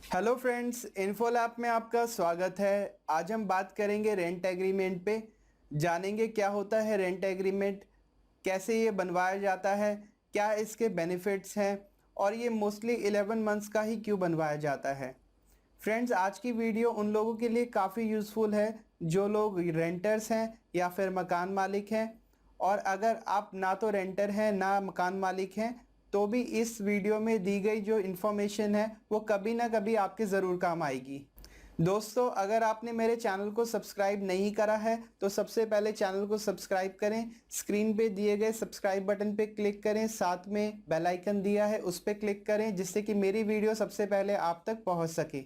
Hello friends, इन्फोलैब में आपका स्वागत है। आज हम बात करेंगे रेंट एग्रीमेंट पे। जानेंगे क्या होता है रेंट एग्रीमेंट, कैसे ये बनवाया जाता है, क्या इसके बेनिफिट्स हैं और ये मोस्टली 11 मंथ्स का ही क्यों बनवाया जाता है। फ्रेंड्स, आज की वीडियो उन लोगों के लिए काफ़ी यूज़फुल है जो लोग रेंटर्स हैं या फिर मकान मालिक हैं। और अगर आप ना तो रेंटर हैं ना मकान मालिक हैं तो भी इस वीडियो में दी गई जो इन्फॉर्मेशन है वो कभी ना कभी आपके ज़रूर काम आएगी। दोस्तों, अगर आपने मेरे चैनल को सब्सक्राइब नहीं करा है तो सबसे पहले चैनल को सब्सक्राइब करें। स्क्रीन पे दिए गए सब्सक्राइब बटन पे क्लिक करें, साथ में बेल आइकन दिया है उस पर क्लिक करें जिससे कि मेरी वीडियो सबसे पहले आप तक पहुंच सके।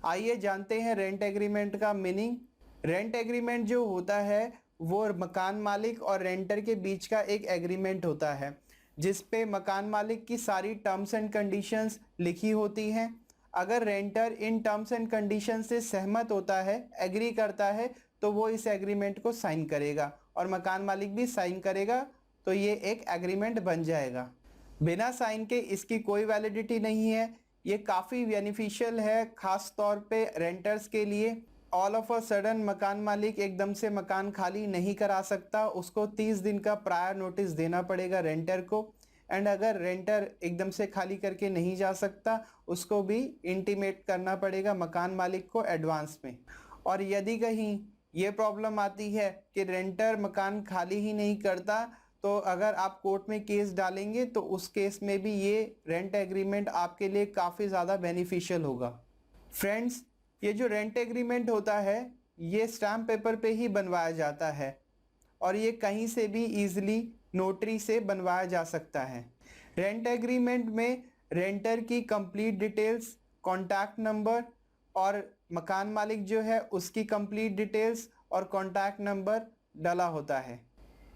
आइए जानते हैं रेंट एग्रीमेंट का मीनिंग। रेंट एग्रीमेंट जो होता है वो मकान मालिक और रेंटर के बीच का एक एग्रीमेंट होता है जिस पे मकान मालिक की सारी टर्म्स एंड कंडीशंस लिखी होती हैं। अगर रेंटर इन टर्म्स एंड कंडीशन से सहमत होता है, एग्री करता है, तो वो इस एग्रीमेंट को साइन करेगा और मकान मालिक भी साइन करेगा, तो ये एक एग्रीमेंट बन जाएगा। बिना साइन के इसकी कोई वैलिडिटी नहीं है। ये काफ़ी बेनिफिशियल है, खास तौर पे रेंटर्स के लिए। ऑल ऑफ अ सडन मकान मालिक एकदम से मकान खाली नहीं करा सकता, उसको 30 दिन का प्रायर नोटिस देना पड़ेगा रेंटर को। एंड अगर रेंटर एकदम से खाली करके नहीं जा सकता, उसको भी इंटीमेट करना पड़ेगा मकान मालिक को एडवांस में। और यदि कहीं ये प्रॉब्लम आती है कि रेंटर मकान खाली ही नहीं करता, तो अगर आप कोर्ट में केस डालेंगे तो उस केस में भी ये रेंट एग्रीमेंट आपके लिए काफ़ी ज़्यादा बेनिफिशियल होगा। फ्रेंड्स, ये जो रेंट एग्रीमेंट होता है ये स्टैम्प पेपर पे ही बनवाया जाता है और ये कहीं से भी इजीली नोटरी से बनवाया जा सकता है। रेंट एग्रीमेंट में रेंटर की कंप्लीट डिटेल्स, कॉन्टैक्ट नंबर और मकान मालिक जो है उसकी कंप्लीट डिटेल्स और कॉन्टैक्ट नंबर डला होता है।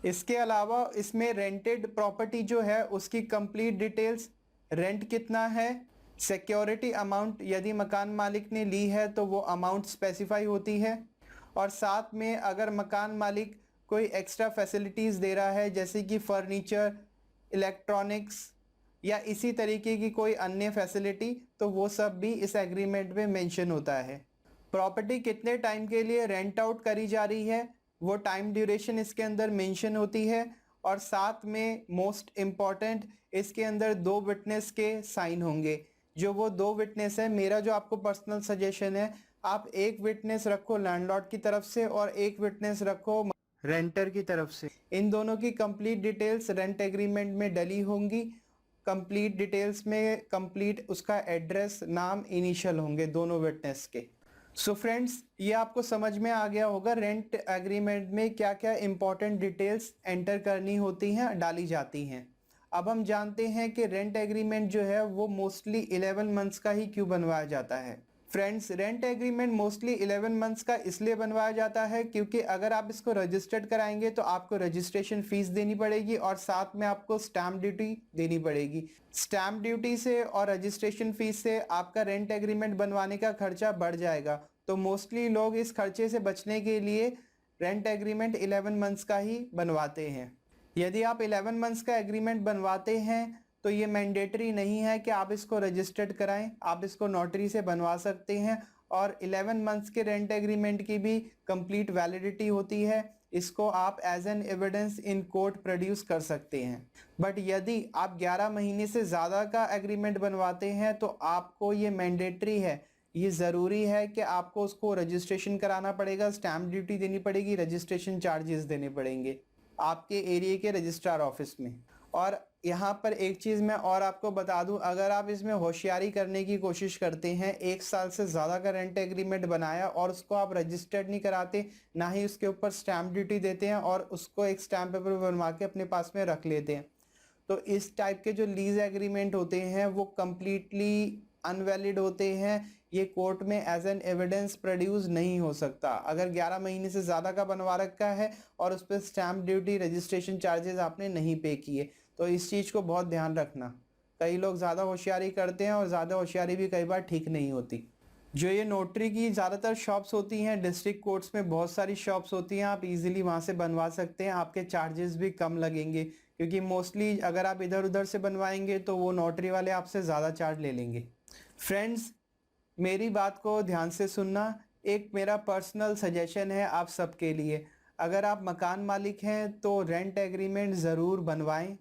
इसके अलावा इसमें रेंटेड प्रॉपर्टी जो है उसकी कंप्लीट डिटेल्स, रेंट कितना है, सिक्योरिटी अमाउंट यदि मकान मालिक ने ली है तो वो अमाउंट स्पेसिफाई होती है। और साथ में अगर मकान मालिक कोई एक्स्ट्रा फैसिलिटीज़ दे रहा है जैसे कि फर्नीचर, इलेक्ट्रॉनिक्स या इसी तरीके की कोई अन्य फैसिलिटी, तो वो सब भी इस एग्रीमेंट में मेंशन होता है। प्रॉपर्टी कितने टाइम के लिए रेंट आउट करी जा रही है वो टाइम ड्यूरेशन इसके अंदर मेंशन होती है। और साथ में मोस्ट इम्पॉर्टेंट, इसके अंदर 2 विटनेस के साइन होंगे। जो वो 2 विटनेस है, मेरा जो आपको पर्सनल सजेशन है, आप एक विटनेस रखो लैंडलॉर्ड की तरफ से और एक विटनेस रखो रेंटर की तरफ से। इन दोनों की कंप्लीट डिटेल्स रेंट एग्रीमेंट में डली होंगी। कंप्लीट डिटेल्स में कंप्लीट उसका एड्रेस, नाम, इनिशियल होंगे दोनों विटनेस के। सो फ्रेंड्स, ये आपको समझ में आ गया होगा रेंट एग्रीमेंट में क्या क्या इंपॉर्टेंट डिटेल्स एंटर करनी होती हैं, डाली जाती हैं। अब हम जानते हैं कि रेंट एग्रीमेंट जो है वो मोस्टली 11 मंथ्स का ही क्यों बनवाया जाता है। Friends, rent agreement mostly 11 months का इसलिए बनवाया जाता है क्योंकि अगर आप इसको रजिस्टर्ड कराएंगे तो आपको रजिस्ट्रेशन फीस देनी पड़ेगी और साथ में आपको स्टैम्प ड्यूटी देनी पड़ेगी। स्टैम्प ड्यूटी से और रजिस्ट्रेशन फीस से आपका रेंट एग्रीमेंट बनवाने का खर्चा बढ़ जाएगा। तो मोस्टली लोग इस खर्चे से बचने के लिए रेंट एग्रीमेंट 11 मंथ्स का ही बनवाते हैं। यदि आप 11 मंथ्स का एग्रीमेंट बनवाते हैं तो ये मैंडेटरी नहीं है कि आप इसको रजिस्टर्ड कराएं, आप इसको नोटरी से बनवा सकते हैं। और 11 मंथ्स के रेंट एग्रीमेंट की भी कंप्लीट वैलिडिटी होती है, इसको आप as an evidence in court produce कर सकते हैं। बट यदि आप 11 महीने से ज़्यादा का एग्रीमेंट बनवाते हैं तो आपको ये मैंडेटरी है, ये ज़रूरी है कि आपको उसको रजिस्ट्रेशन कराना पड़ेगा, स्टैम्प ड्यूटी देनी पड़ेगी, रजिस्ट्रेशन चार्जेस देने पड़ेंगे आपके एरिया के रजिस्ट्रार ऑफिस में। और यहाँ पर एक चीज़ मैं और आपको बता दूं, अगर आप इसमें होशियारी करने की कोशिश करते हैं, 1 साल से ज़्यादा का रेंट एग्रीमेंट बनाया और उसको आप रजिस्टर्ड नहीं कराते, ना ही उसके ऊपर स्टैम्प ड्यूटी देते हैं और उसको एक स्टैम्प पेपर बनवा के अपने पास में रख लेते हैं, तो इस टाइप के जो लीज एग्रीमेंट होते हैं वो कम्प्लीटली अनवैलिड होते हैं। ये कोर्ट में एज एन एविडेंस प्रोड्यूस नहीं हो सकता। अगर 11 महीने से ज़्यादा का बनवा रखा है और उस पर स्टैम्प ड्यूटी, रजिस्ट्रेशन चार्जेस आपने नहीं पे किए, तो इस चीज़ को बहुत ध्यान रखना। कई लोग ज़्यादा होशियारी करते हैं और ज़्यादा होशियारी भी कई बार ठीक नहीं होती। जो ये नोटरी की ज़्यादातर शॉप्स होती हैं, डिस्ट्रिक्ट कोर्ट्स में बहुत सारी शॉप्स होती हैं, आप इजीली वहाँ से बनवा सकते हैं, आपके चार्जेस भी कम लगेंगे। क्योंकि मोस्टली अगर आप इधर उधर से बनवाएंगे तो वो नोटरी वाले आपसे ज़्यादा चार्ज ले लेंगे। फ्रेंड्स, मेरी बात को ध्यान से सुनना, एक मेरा पर्सनल सजेशन है आप सबके लिए। अगर आप मकान मालिक हैं तो रेंट एग्रीमेंट ज़रूर बनवाएं।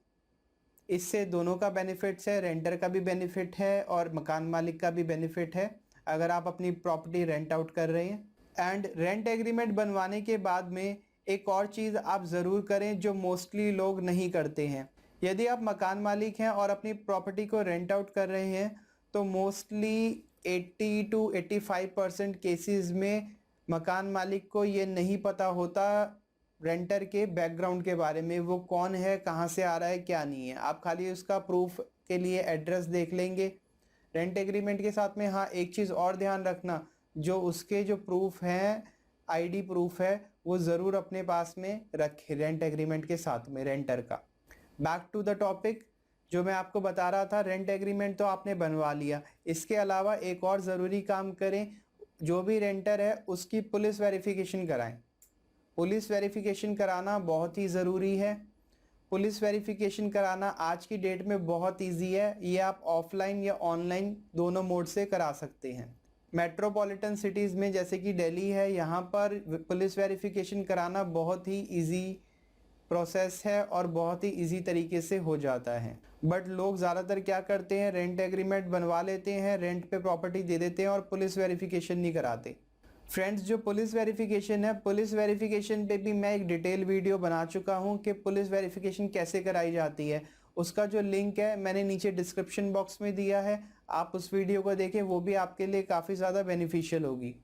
इससे दोनों का बेनिफिट्स है, रेंटर का भी बेनिफिट है और मकान मालिक का भी बेनिफिट है अगर आप अपनी प्रॉपर्टी रेंट आउट कर रहे हैं। एंड रेंट एग्रीमेंट बनवाने के बाद में एक और चीज़ आप ज़रूर करें जो मोस्टली लोग नहीं करते हैं। यदि आप मकान मालिक हैं और अपनी प्रॉपर्टी को रेंट आउट कर रहे हैं तो मोस्टली 80 to 85% केसेस में मकान मालिक को ये नहीं पता होता रेंटर के बैकग्राउंड के बारे में, वो कौन है, कहाँ से आ रहा है, क्या नहीं है। आप खाली उसका प्रूफ के लिए एड्रेस देख लेंगे। रेंट एग्रीमेंट के साथ में हाँ एक चीज़ और ध्यान रखना, जो उसके जो प्रूफ हैं, आईडी प्रूफ है, वो ज़रूर अपने पास में रखें रेंट एग्रीमेंट के साथ में रेंटर का। बैक टू द टॉपिक, जो मैं आपको बता रहा था, रेंट एग्रीमेंट तो आपने बनवा लिया, इसके अलावा एक और ज़रूरी काम करें, जो भी रेंटर है उसकी पुलिस वेरिफिकेशन कराएं। पुलिस वेरिफिकेशन कराना बहुत ही ज़रूरी है। पुलिस वेरिफिकेशन कराना आज की डेट में बहुत इजी है, ये आप ऑफलाइन या ऑनलाइन दोनों मोड से करा सकते हैं। मेट्रोपॉलिटन सिटीज़ में जैसे कि दिल्ली है, यहाँ पर पुलिस वेरिफिकेशन कराना बहुत ही इजी प्रोसेस है और बहुत ही इजी तरीके से हो जाता है। बट लोग ज़्यादातर क्या करते हैं, रेंट एग्रीमेंट बनवा लेते हैं, रेंट पे प्रॉपर्टी दे देते हैं और पुलिस वेरिफिकेशन नहीं कराते। फ्रेंड्स, जो पुलिस वेरिफिकेशन है, पुलिस वेरिफिकेशन पे भी मैं एक डिटेल वीडियो बना चुका हूँ कि पुलिस वेरिफिकेशन कैसे कराई जाती है। उसका जो लिंक है मैंने नीचे डिस्क्रिप्शन बॉक्स में दिया है, आप उस वीडियो को देखें, वो भी आपके लिए काफ़ी ज़्यादा बेनिफिशियल होगी।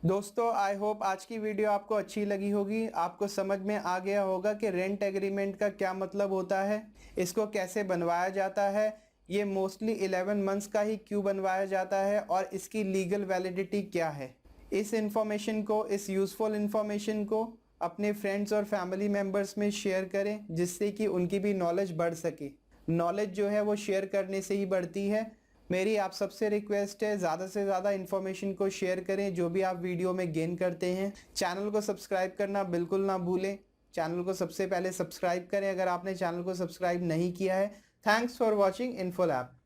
दोस्तों, आई होप आज की वीडियो आपको अच्छी लगी होगी, आपको समझ में आ गया होगा कि रेंट एग्रीमेंट का क्या मतलब होता है, इसको कैसे बनवाया जाता है, ये मोस्टली 11 मंथ्स का ही क्यों बनवाया जाता है और इसकी लीगल वैलिडिटी क्या है। इस इंफॉर्मेशन को, इस यूज़फुल इंफॉर्मेशन को अपने फ्रेंड्स और फैमिली मेम्बर्स में शेयर करें, जिससे कि उनकी भी नॉलेज बढ़ सके। नॉलेज जो है वो शेयर करने से ही बढ़ती है। मेरी आप सबसे रिक्वेस्ट है, ज़्यादा से ज़्यादा इन्फॉर्मेशन को शेयर करें जो भी आप वीडियो में गेन करते हैं। चैनल को सब्सक्राइब करना बिल्कुल ना भूलें, चैनल को सबसे पहले सब्सक्राइब करें अगर आपने चैनल को सब्सक्राइब नहीं किया है। Thanks for watching info lab.